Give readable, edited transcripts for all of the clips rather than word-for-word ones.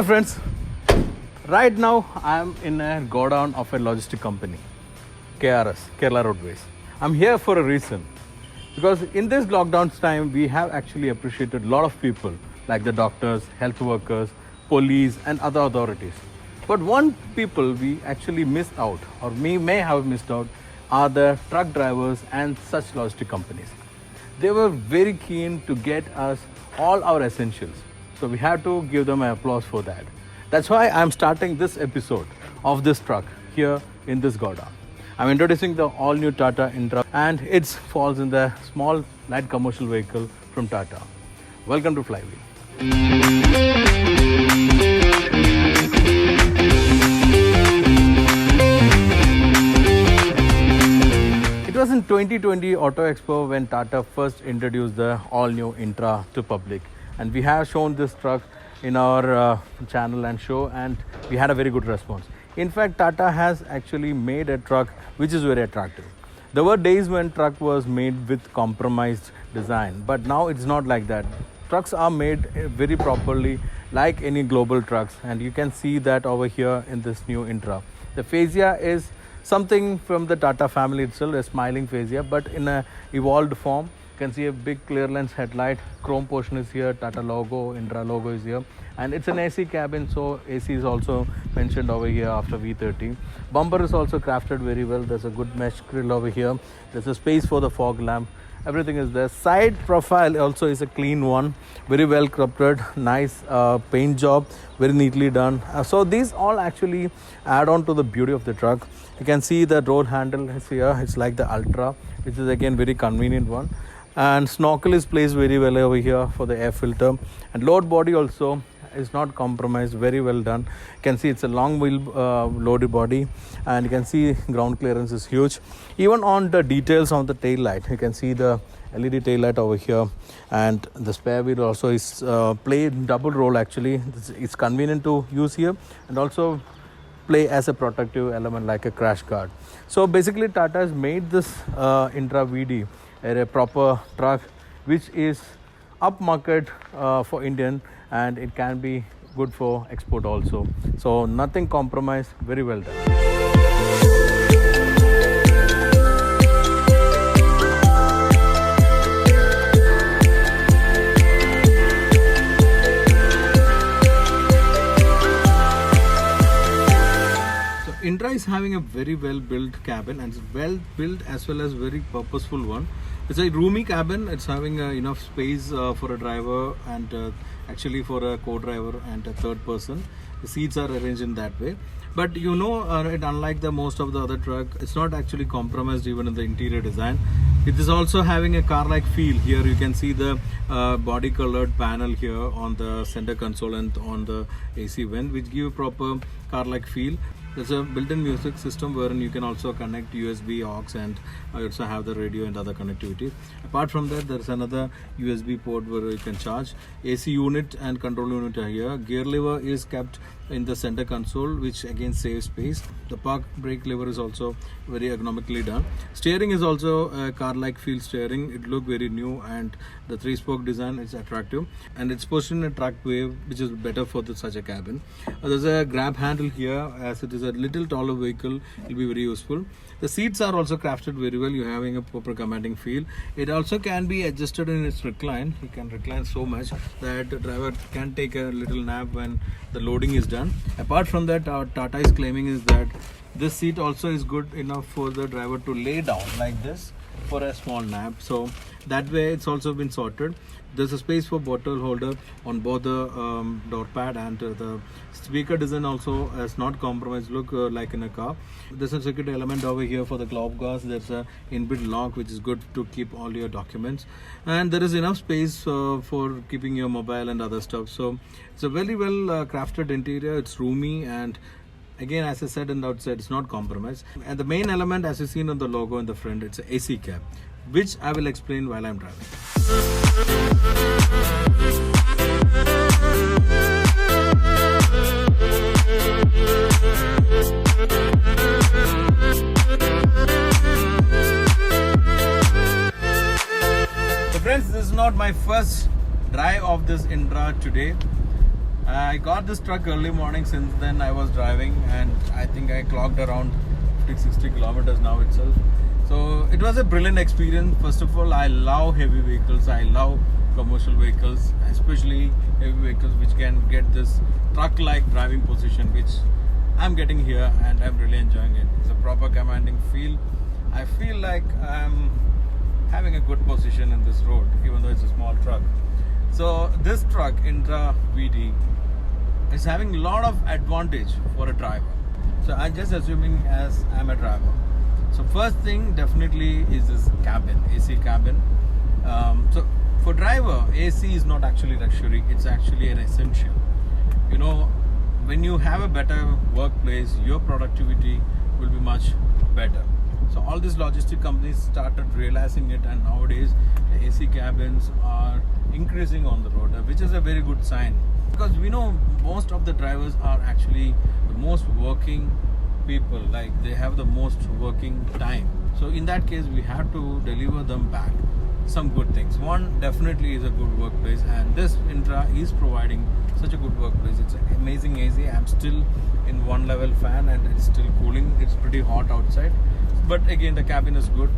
friends, right now I am in a godown of a logistic company, KRS, Kerala Roadways. I'm here for a reason because in this lockdown time we have actually appreciated a lot of people like the doctors, health workers, police and other authorities. But one people we actually missed out or we may have missed out are the truck drivers and such logistic companies. They were very keen to get us all our essentials. So we have to give them an applause for that. That's why I'm starting this episode of this truck here in this godown. I'm introducing the all-new Tata Intra and it falls in the small light commercial vehicle from Tata. Welcome to Flywheel. It was in 2020 Auto Expo when Tata first introduced the all-new Intra to public. And we have shown this truck in our channel and show, and we had a very good response. In fact, Tata has actually made a truck which is very attractive. There were days when truck was made with compromised design, but now it's not like that. Trucks are made very properly like any global trucks, and you can see that over here in this new Intra. The fascia is something from the Tata family itself, a smiling fascia, but in a evolved form. You can see a big clear lens headlight, chrome portion is here, Tata logo, Indra logo is here, and it's an AC cabin, so AC is also mentioned over here after V30. Bumper is also crafted very well. There's a good mesh grille over here. There's a space for the fog lamp. Everything is there. Side profile also is a clean one, very well sculpted, nice paint job, very neatly done. So these all actually add on to the beauty of the truck. You can see the road handle is here. It's like the Ultra, which is again very convenient one. And snorkel is placed very well over here for the air filter, and load body also is not compromised, very well done. You can see it's a long wheel loaded body, and you can see ground clearance is huge. Even on the details on the tail light, you can see the LED tail light over here, and the spare wheel also is played double role actually. It's convenient to use here and also play as a protective element like a crash guard. So basically Tata has made this Intra VD a proper truck which is upmarket for Indian, and it can be good for export also. So nothing compromised, very well done. Intra is having a very well built cabin, and it's well built as well as very purposeful one. It's a roomy cabin. It's having enough space for a driver and actually for a co-driver and a third person. The seats are arranged in that way. But you know, it unlike the most of the other truck, it's not actually compromised even in the interior design. It is also having a car-like feel. Here you can see the body colored panel here on the center console and on the AC vent, which give proper car-like feel. There's a built-in music system wherein you can also connect USB aux, and also have the radio and other connectivity. Apart from that, there's another USB port where you can charge. AC unit and control unit are here. Gear lever is kept in the center console, which again saves space. The park brake lever is also very ergonomically done. Steering is also a car-like feel steering. It looks very new, and the 3-spoke design is attractive, and it's positioned in a track wave, which is better for such a cabin. There's a grab handle here, as it is a little taller vehicle. It will be very useful. The seats are also crafted very well. You're having a proper commanding feel. It also can be adjusted in its recline. You can recline so much that the driver can take a little nap when the loading is done. Apart from that, our Tata is claiming is that this seat also is good enough for the driver to lay down like this for a small nap. So that way it's also been sorted. There's a space for bottle holder on both the door pad, and the speaker design also has not compromised, look like in a car. There's a security element over here for the glove guards. There's a inbuilt lock which is good to keep all your documents, and there is enough space for keeping your mobile and other stuff. So it's a very well crafted interior. It's roomy, and again, as I said in the outside, it's not compromised. And the main element, as you seen on the logo in the front, it's an AC cab, which I will explain while I'm driving. So friends, this is not my first drive of this Indra today. I got this truck early morning. Since then I was driving, and I think I clocked around 50-60 kilometers now itself. So it was a brilliant experience. First of all, I love heavy vehicles. I love commercial vehicles, especially heavy vehicles which can get this truck-like driving position, which I'm getting here, and I'm really enjoying it. It's a proper commanding feel. I feel like I'm having a good position in this road, even though it's a small truck. So this truck, Intra VD, is having a lot of advantage for a driver. So I'm just assuming as I'm a driver. So first thing definitely is this cabin, AC cabin. So for driver, AC is not actually luxury, it's actually an essential. You know, when you have a better workplace, your productivity will be much better. So all these logistic companies started realizing it, and nowadays the AC cabins are increasing on the road, which is a very good sign, because we know most of the drivers are actually the most working people, like they have the most working time. So in that case, we have to deliver them back some good things. One definitely is a good workplace, and this Intra is providing such a good workplace. It's an amazing AC. I'm still in one level fan and it's still cooling. It's pretty hot outside, but again the cabin is good.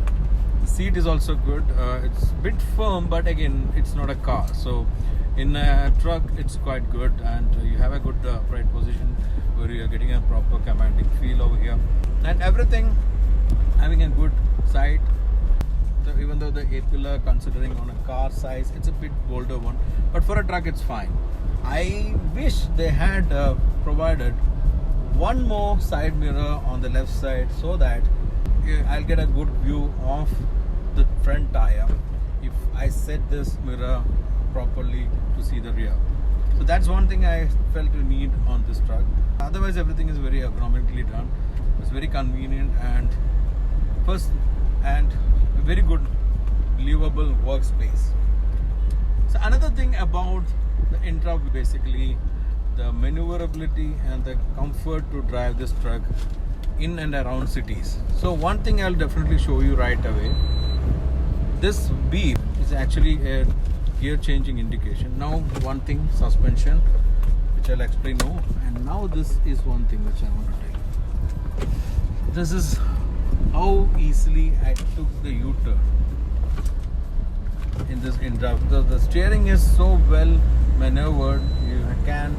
The seat is also good. It's a bit firm, but again it's not a car, so in a truck it's quite good, and you have a good upright position where you are getting a proper commanding feel over here, and everything having a good side. So even though the A-pillar, considering on a car size, it's a bit bolder one, but for a truck it's fine. I wish they had provided one more side mirror on the left side, so that I'll get a good view of the front tire if I set this mirror properly to see the rear. So that's one thing I felt you need on this truck. Otherwise everything is very ergonomically done. It's very convenient, and a very good livable workspace. So another thing about the Intra, basically the maneuverability and the comfort to drive this truck in and around cities. So one thing I'll definitely show you right away. This beep is actually a gear changing indication. Now one thing, suspension, which I'll explain now, and now this is one thing which I want to tell you. This is how easily I took the U-turn in this Intra. The steering is so well maneuvered, you can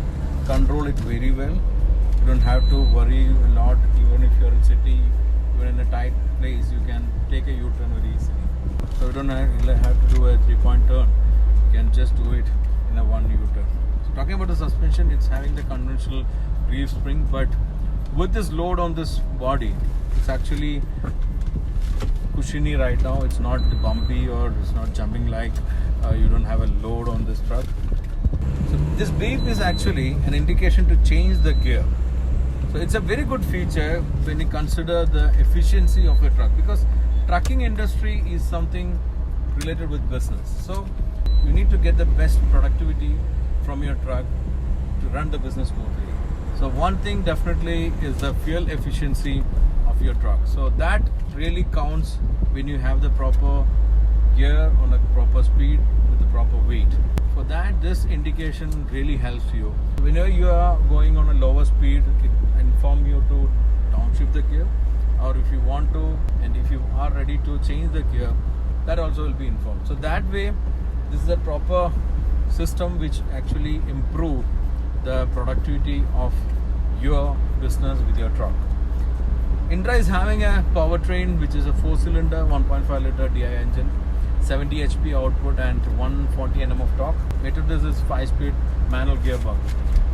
control it very well. You don't have to worry a lot. Even if you're in city, even in a tight place, you can take a U-turn very easily. So you don't have to do a 3-point turn. You can just do it in a one U-turn. So talking about the suspension, it's having the conventional reef spring, but with this load on this body, it's actually cushiony right now. It's not bumpy, or it's not jumping like you don't have a load on this truck. So this beep is actually an indication to change the gear. So it's a very good feature when you consider the efficiency of the truck, because trucking industry is something related with business. So you need to get the best productivity from your truck to run the business smoothly. So one thing definitely is the fuel efficiency of your truck. So that really counts when you have the proper gear on a proper speed with the proper weight. For that, this indication really helps you. Whenever you are going on a lower speed, it informs you to downshift the gear, or if you want to, and if you are ready to change the gear, that also will be informed. So that way, this is a proper system which actually improve the productivity of your business with your truck. Intra is having a powertrain which is a 4-cylinder 1.5 liter DI engine, 70 HP output and 140 Nm of torque. Later this is 5-speed manual gearbox.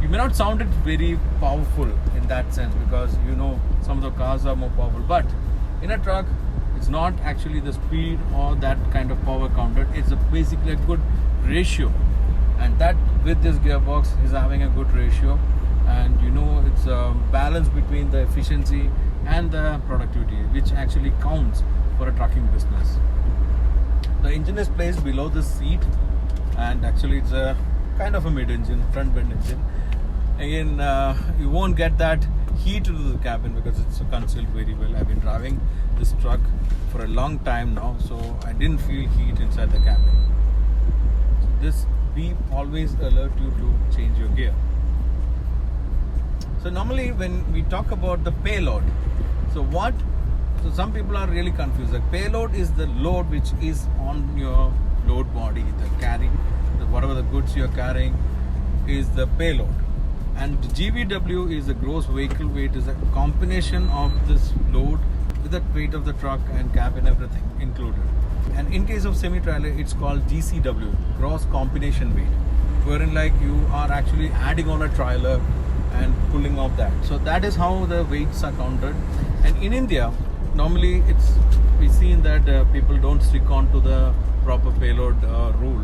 You may not sound it very powerful in that sense, because you know some of the cars are more powerful, but in a truck it's not actually the speed or that kind of power counted. It's basically a good ratio, and that with this gearbox is having a good ratio, and you know it's a balance between the efficiency and the productivity, which actually counts for a trucking business. The engine is placed below the seat, and actually it's a kind of a mid-engine, front-bend engine. Again, you won't get that heat into the cabin because it's concealed very well. I've been driving this truck for a long time now, so I didn't feel heat inside the cabin. So this beep always alert you to change your gear. So normally when we talk about the payload, so some people are really confused. The payload is the load which is on your load body, whatever the goods you're carrying is the payload. And GVW is the gross vehicle weight, is a combination of this load with the weight of the truck and cabin, everything included. And in case of semi-trailer, it's called GCW, gross combination weight, wherein like you are actually adding on a trailer and pulling off that. So that is how the weights are counted. And in India, normally we've seen that people don't stick on to the proper payload rule.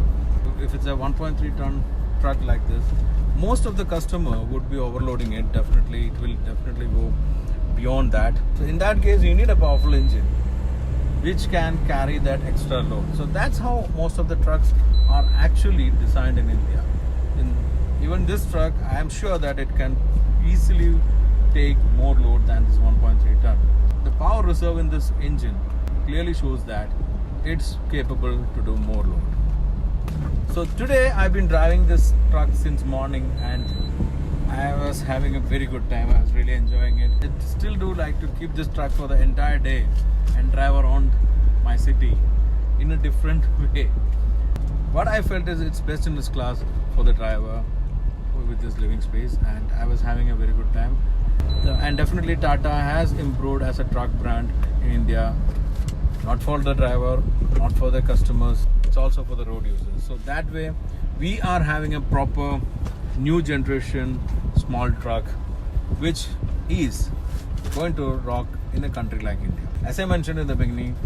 If it's a 1.3 ton truck like this, most of the customer would be overloading it. Definitely, it will definitely go beyond that. So in that case, you need a powerful engine which can carry that extra load. So that's how most of the trucks are actually designed in India. Even this truck, I am sure that it can easily take more load than this 1.3 ton. The power reserve in this engine clearly shows that it's capable to do more load. So today I've been driving this truck since morning and I was having a very good time. I was really enjoying it. I still do like to keep this truck for the entire day and drive around my city in a different way. What I felt is it's best in this class for the driver with this living space, and I was having a very good time. And definitely Tata has improved as a truck brand in India, not for the driver, not for the customers, it's also for the road users. So that way we are having a proper new generation small truck which is going to rock in a country like India. As I mentioned in the beginning,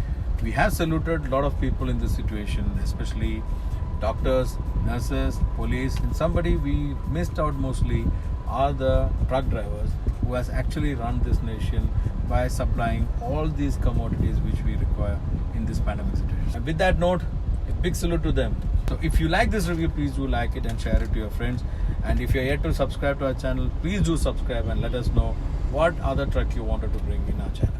we have saluted a lot of people in this situation, especially doctors, nurses, police, and somebody we missed out mostly are the truck drivers who has actually run this nation by supplying all these commodities which we require in this pandemic situation. And with that note, a big salute to them. So if you like this review, please do like it and share it to your friends. And if you're yet to subscribe to our channel, please do subscribe and let us know what other truck you wanted to bring in our channel.